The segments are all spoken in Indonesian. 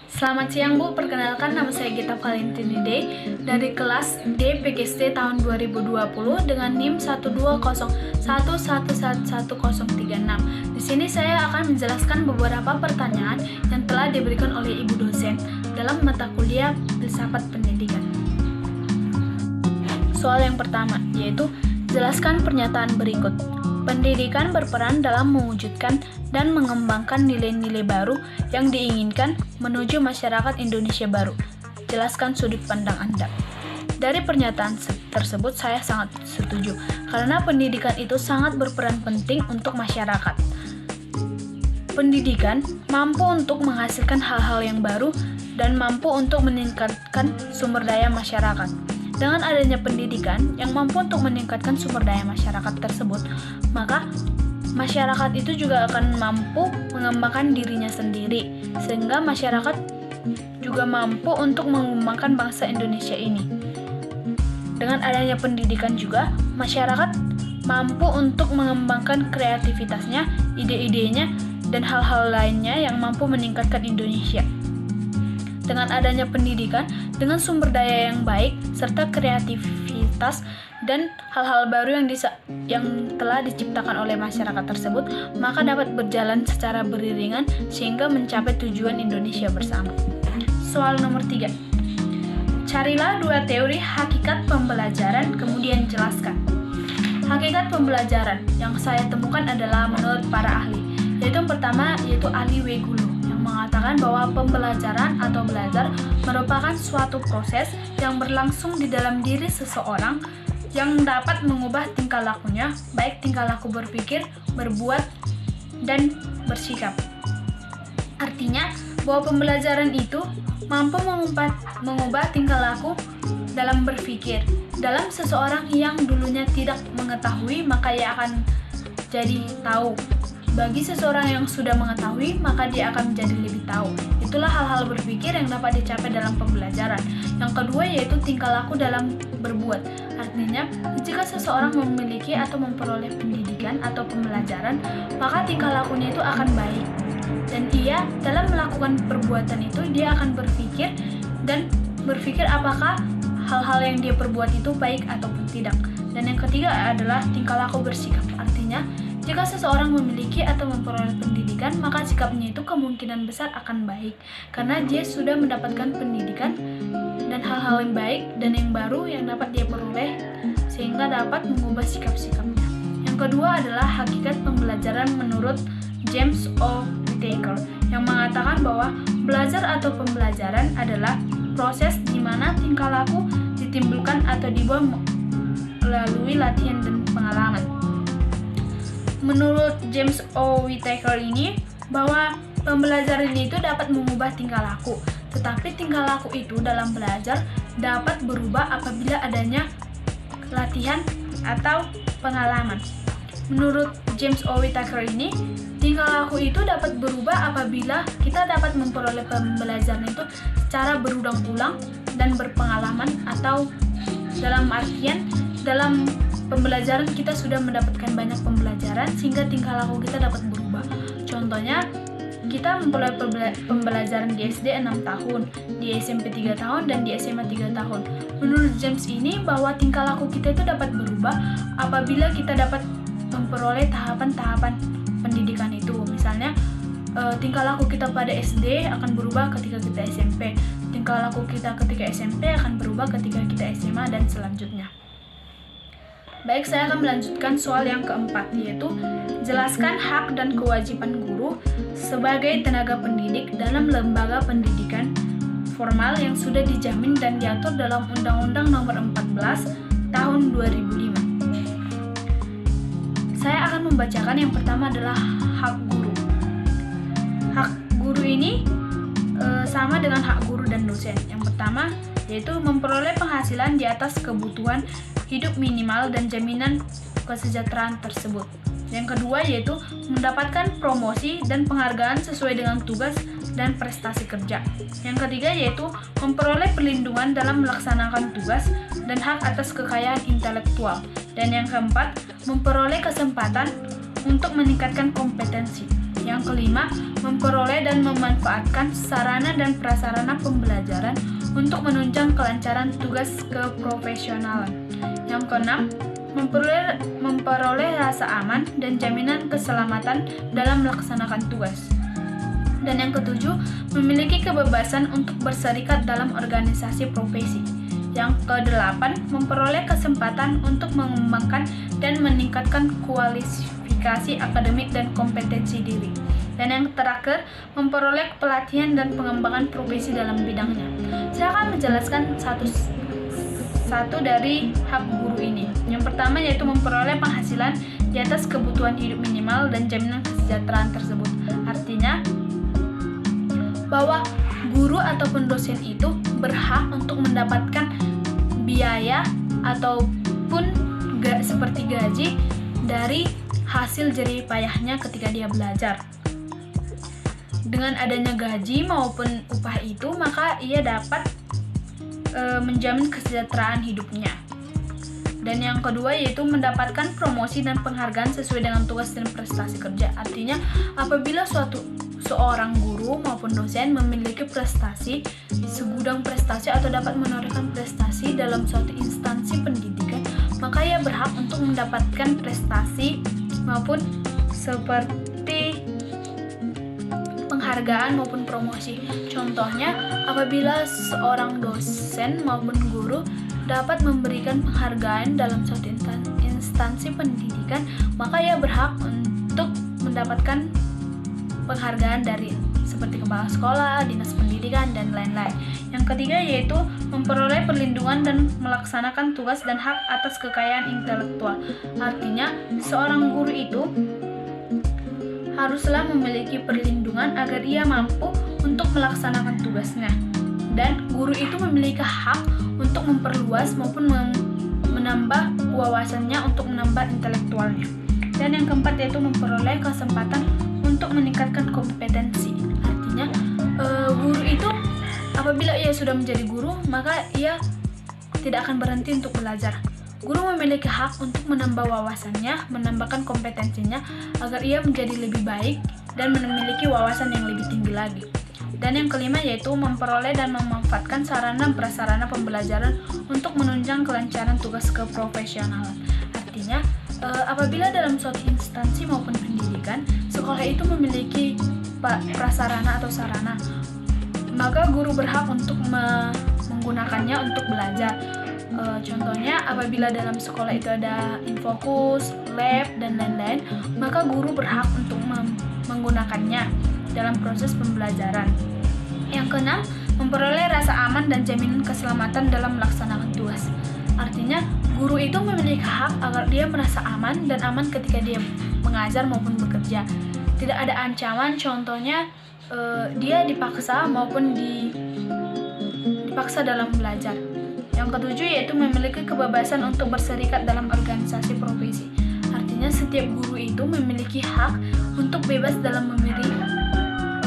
Selamat siang Bu, perkenalkan nama saya Gita Valentini Day dari kelas D PGSD tahun 2020 dengan NIM 12011111036. Di sini saya akan menjelaskan beberapa pertanyaan yang telah diberikan oleh Ibu dosen dalam mata kuliah Filsafat Pendidikan. Soal yang pertama, yaitu jelaskan pernyataan berikut. Pendidikan berperan dalam mewujudkan dan mengembangkan nilai-nilai baru yang diinginkan menuju masyarakat Indonesia baru. Jelaskan sudut pandang Anda. Dari pernyataan tersebut saya sangat setuju, karena pendidikan itu sangat berperan penting untuk masyarakat. Pendidikan mampu untuk menghasilkan hal-hal yang baru dan mampu untuk meningkatkan sumber daya masyarakat. Dengan adanya pendidikan yang mampu untuk meningkatkan sumber daya masyarakat tersebut, maka masyarakat itu juga akan mampu mengembangkan dirinya sendiri, sehingga masyarakat juga mampu untuk mengembangkan bangsa Indonesia ini. Dengan adanya pendidikan juga, masyarakat mampu untuk mengembangkan kreativitasnya, ide-idenya, dan hal-hal lainnya yang mampu meningkatkan Indonesia. Dengan adanya pendidikan, dengan sumber daya yang baik, serta kreativitas dan hal-hal baru yang telah diciptakan oleh masyarakat tersebut, maka dapat berjalan secara beriringan sehingga mencapai tujuan Indonesia bersama. Soal nomor 3. Carilah dua teori hakikat pembelajaran, kemudian jelaskan. Hakikat pembelajaran yang saya temukan adalah menurut para ahli, yaitu yang pertama yaitu ahli Wegulu, mengatakan bahwa pembelajaran atau belajar merupakan suatu proses yang berlangsung di dalam diri seseorang yang dapat mengubah tingkah lakunya, baik tingkah laku berpikir, berbuat, dan bersikap. Artinya, bahwa pembelajaran itu mampu mengubah tingkah laku dalam berpikir. Dalam seseorang yang dulunya tidak mengetahui, maka ia akan jadi tahu. Bagi seseorang yang sudah mengetahui, maka dia akan menjadi lebih tahu. Itulah hal-hal berpikir yang dapat dicapai dalam pembelajaran. Yang kedua yaitu tingkah laku dalam berbuat. Artinya, jika seseorang memiliki atau memperoleh pendidikan atau pembelajaran, maka tingkah lakunya itu akan baik. Dan ia dalam melakukan perbuatan itu, dia akan berpikir apakah hal-hal yang dia perbuat itu baik ataupun tidak. Dan yang ketiga adalah tingkah laku bersikap. Artinya, jika seseorang memiliki atau memperoleh pendidikan, maka sikapnya itu kemungkinan besar akan baik, karena dia sudah mendapatkan pendidikan dan hal-hal yang baik dan yang baru yang dapat dia peroleh, sehingga dapat mengubah sikap-sikapnya. Yang kedua adalah hakikat pembelajaran menurut James O. Whittaker, yang mengatakan bahwa belajar atau pembelajaran adalah proses di mana tingkah laku ditimbulkan atau dibuat melalui latihan dan pengalaman. Menurut James O. Whittaker ini, bahwa pembelajaran itu dapat mengubah tingkah laku, tetapi tingkah laku itu dalam belajar dapat berubah apabila adanya latihan atau pengalaman. Menurut James O. Whittaker ini, tingkah laku itu dapat berubah apabila kita dapat memperoleh pembelajaran itu secara berulang-ulang dan berpengalaman, atau dalam artian dalam pembelajaran kita sudah mendapatkan banyak pembelajaran sehingga tingkah laku kita dapat berubah. Contohnya, kita memperoleh pembelajaran di SD 6 tahun, di SMP 3 tahun, dan di SMA 3 tahun. Menurut James ini, bahwa tingkah laku kita itu dapat berubah apabila kita dapat memperoleh tahapan-tahapan pendidikan itu. Misalnya, tingkah laku kita pada SD akan berubah ketika kita SMP. Tingkah laku kita ketika SMP akan berubah ketika kita SMA dan selanjutnya. Baik, saya akan melanjutkan soal yang keempat, yaitu jelaskan hak dan kewajiban guru sebagai tenaga pendidik dalam lembaga pendidikan formal yang sudah dijamin dan diatur dalam Undang-Undang Nomor 14 Tahun 2005. Saya akan membacakan yang pertama adalah hak guru. Hak guru ini sama dengan hak guru dan dosen. Yang pertama yaitu memperoleh penghasilan di atas kebutuhan hidup minimal dan jaminan kesejahteraan tersebut. Yang kedua yaitu mendapatkan promosi dan penghargaan sesuai dengan tugas dan prestasi kerja. Yang ketiga yaitu memperoleh perlindungan dalam melaksanakan tugas dan hak atas kekayaan intelektual. Dan yang keempat, memperoleh kesempatan untuk meningkatkan kompetensi. Yang kelima, memperoleh dan memanfaatkan sarana dan prasarana pembelajaran untuk menunjang kelancaran tugas keprofesionalan. Yang keenam, memperoleh rasa aman dan jaminan keselamatan dalam melaksanakan tugas. Dan yang ketujuh, memiliki kebebasan untuk berserikat dalam organisasi profesi. Yang kedelapan, memperoleh kesempatan untuk mengembangkan dan meningkatkan kualifikasi akademik dan kompetensi diri. Dan yang terakhir, memperoleh pelatihan dan pengembangan profesi dalam bidangnya. Saya akan menjelaskan satu dari hak guru ini. Yang pertama yaitu memperoleh penghasilan di atas kebutuhan hidup minimal dan jaminan kesejahteraan tersebut. Artinya bahwa guru ataupun dosen itu berhak untuk mendapatkan biaya ataupun seperti gaji dari hasil jerih payahnya ketika dia belajar. Dengan adanya gaji maupun upah itu, maka ia dapat menjamin kesejahteraan hidupnya. Dan yang kedua yaitu mendapatkan promosi dan penghargaan sesuai dengan tugas dan prestasi kerja. Artinya apabila seorang guru maupun dosen memiliki prestasi, segudang prestasi atau dapat menorehkan prestasi dalam suatu instansi pendidikan, maka ia berhak untuk mendapatkan prestasi maupun seperti penghargaan maupun promosi. Contohnya, apabila seorang dosen maupun guru dapat memberikan penghargaan dalam suatu instansi pendidikan, maka ia berhak untuk mendapatkan penghargaan dari seperti kepala sekolah, dinas pendidikan, dan lain-lain. Yang ketiga yaitu memperoleh perlindungan dan melaksanakan tugas dan hak atas kekayaan intelektual. Artinya, seorang guru itu haruslah memiliki perlindungan agar ia mampu untuk melaksanakan tugasnya. Dan guru itu memiliki hak untuk memperluas maupun menambah wawasannya untuk menambah intelektualnya. Dan yang keempat yaitu memperoleh kesempatan untuk meningkatkan kompetensi. Artinya guru itu apabila ia sudah menjadi guru, maka ia tidak akan berhenti untuk belajar. Guru memiliki hak untuk menambah wawasannya, menambahkan kompetensinya agar ia menjadi lebih baik dan memiliki wawasan yang lebih tinggi lagi. Dan yang kelima yaitu memperoleh dan memanfaatkan sarana prasarana pembelajaran untuk menunjang kelancaran tugas keprofesionalan. Artinya, apabila dalam suatu instansi maupun pendidikan, sekolah itu memiliki prasarana atau sarana, maka guru berhak untuk menggunakannya untuk belajar. Contohnya, apabila dalam sekolah itu ada infokus, lab, dan lain-lain, maka guru berhak untuk menggunakannya dalam proses pembelajaran. Yang keenam, memperoleh rasa aman dan jaminan keselamatan dalam melaksanakan tugas. Artinya, guru itu memiliki hak agar dia merasa aman dan aman ketika dia mengajar maupun bekerja. Tidak ada ancaman, contohnya dia dipaksa maupun dipaksa dalam belajar. Yang ketujuh yaitu memiliki kebebasan untuk berserikat dalam organisasi profesi. Artinya setiap guru itu memiliki hak untuk bebas dalam memilih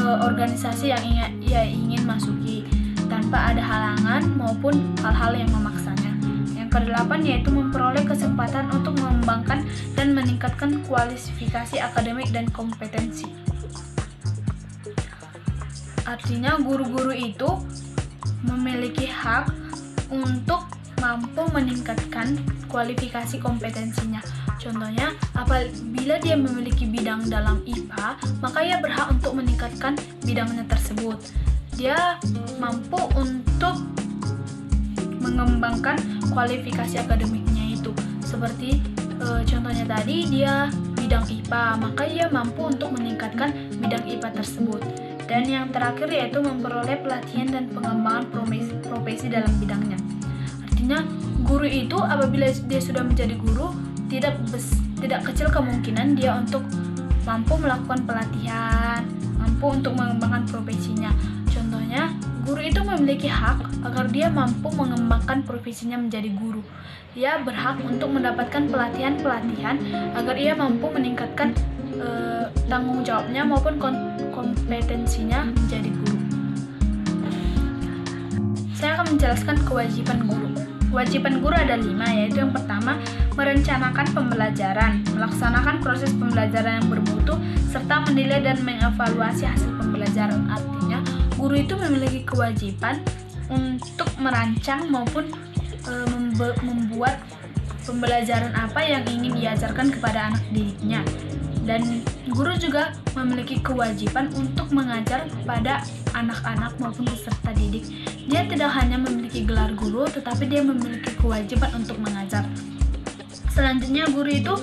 organisasi yang ia ingin masuki tanpa ada halangan maupun hal-hal yang memaksanya. Yang kedelapan yaitu memperoleh kesempatan untuk mengembangkan dan meningkatkan kualifikasi akademik dan kompetensi. Artinya guru-guru itu memiliki hak untuk mampu meningkatkan kualifikasi kompetensinya. Contohnya, apabila dia memiliki bidang dalam IPA, maka ia berhak untuk meningkatkan bidangnya tersebut. Dia mampu untuk mengembangkan kualifikasi akademiknya itu. Seperti contohnya tadi, dia bidang IPA, maka ia mampu untuk meningkatkan bidang IPA tersebut. Dan yang terakhir yaitu memperoleh pelatihan dan pengembangan profesi dalam bidangnya. Artinya, guru itu apabila dia sudah menjadi guru, tidak kecil kemungkinan dia untuk mampu melakukan pelatihan, mampu untuk mengembangkan profesinya. Contohnya, guru itu memiliki hak agar dia mampu mengembangkan profesinya menjadi guru. Dia berhak untuk mendapatkan pelatihan agar ia mampu meningkatkan tanggung jawabnya maupun kompetensinya menjadi guru. Saya akan menjelaskan kewajiban guru. Kewajiban guru ada 5, yaitu yang pertama, merencanakan pembelajaran, melaksanakan proses pembelajaran yang bermutu, serta menilai dan mengevaluasi hasil pembelajaran. Artinya, guru itu memiliki kewajiban untuk merancang maupun membuat pembelajaran apa yang ingin diajarkan kepada anak didiknya. Dan guru juga memiliki kewajiban untuk mengajar kepada anak-anak maupun peserta didik. Dia tidak hanya memiliki gelar guru, tetapi dia memiliki kewajiban untuk mengajar. Selanjutnya, guru itu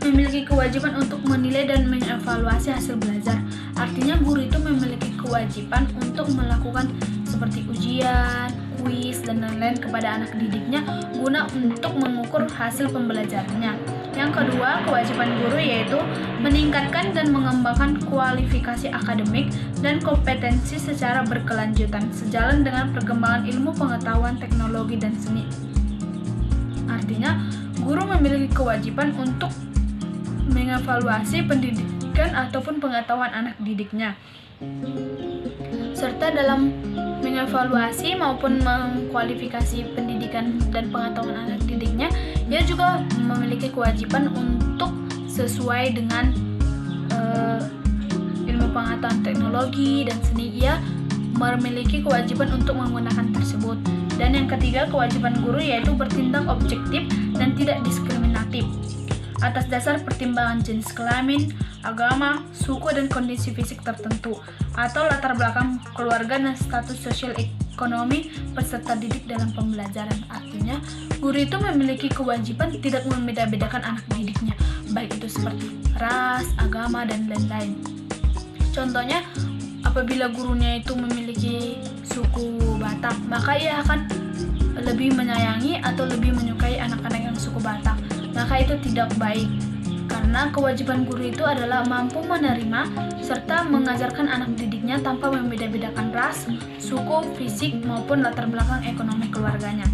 memiliki kewajiban untuk menilai dan mengevaluasi hasil belajar. Artinya, guru itu memiliki kewajiban untuk melakukan seperti ujian, kuis, dan lain-lain kepada anak didiknya guna untuk mengukur hasil pembelajarannya. Yang kedua, kewajiban guru yaitu meningkatkan dan mengembangkan kualifikasi akademik dan kompetensi secara berkelanjutan sejalan dengan perkembangan ilmu pengetahuan, teknologi, dan seni. Artinya, guru memiliki kewajiban untuk mengevaluasi pendidikan ataupun pengetahuan anak didiknya, serta dalam mengevaluasi maupun mengkualifikasi pendidikan dan pengetahuan anak didiknya, dia juga memiliki kewajiban untuk sesuai dengan ilmu pengetahuan, teknologi, dan seni. Ia memiliki kewajiban untuk menggunakan tersebut. Dan yang ketiga, kewajiban guru yaitu bertindak objektif dan tidak diskriminatif atas dasar pertimbangan jenis kelamin, agama, suku, dan kondisi fisik tertentu, atau latar belakang keluarga dan status sosial ekonomi peserta didik dalam pembelajaran. Artinya, guru itu memiliki kewajiban tidak membeda-bedakan anak didiknya, baik itu seperti ras, agama, dan lain-lain. Contohnya, apabila gurunya itu memiliki suku Batak, maka ia akan lebih menyayangi atau lebih menyukai anak-anak yang suku Batak. Maka itu tidak baik, karena kewajiban guru itu adalah mampu menerima serta mengajarkan anak didiknya tanpa membeda-bedakan ras, suku, fisik, maupun latar belakang ekonomi keluarganya.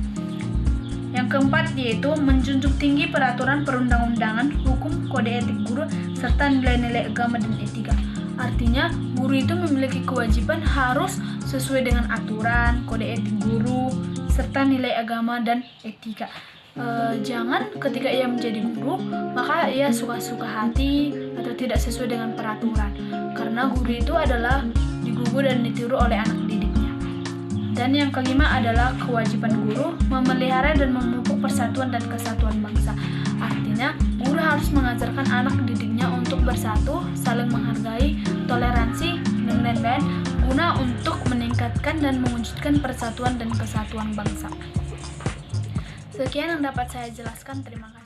Yang keempat yaitu menjunjung tinggi peraturan perundang-undangan, hukum, kode etik guru, serta nilai-nilai agama dan etika. Artinya, guru itu memiliki kewajiban harus sesuai dengan aturan, kode etik guru, serta nilai agama dan etika. Jangan ketika ia menjadi guru maka ia suka-suka hati atau tidak sesuai dengan peraturan, karena guru itu adalah digugu dan ditiru oleh anak didiknya. Dan yang kelima adalah kewajiban guru memelihara dan memupuk persatuan dan kesatuan bangsa. Artinya, guru harus mengajarkan anak didiknya untuk bersatu, saling menghargai, toleransi, dan lain-lain guna untuk meningkatkan dan mewujudkan persatuan dan kesatuan bangsa. Sekian yang dapat saya jelaskan. Terima kasih.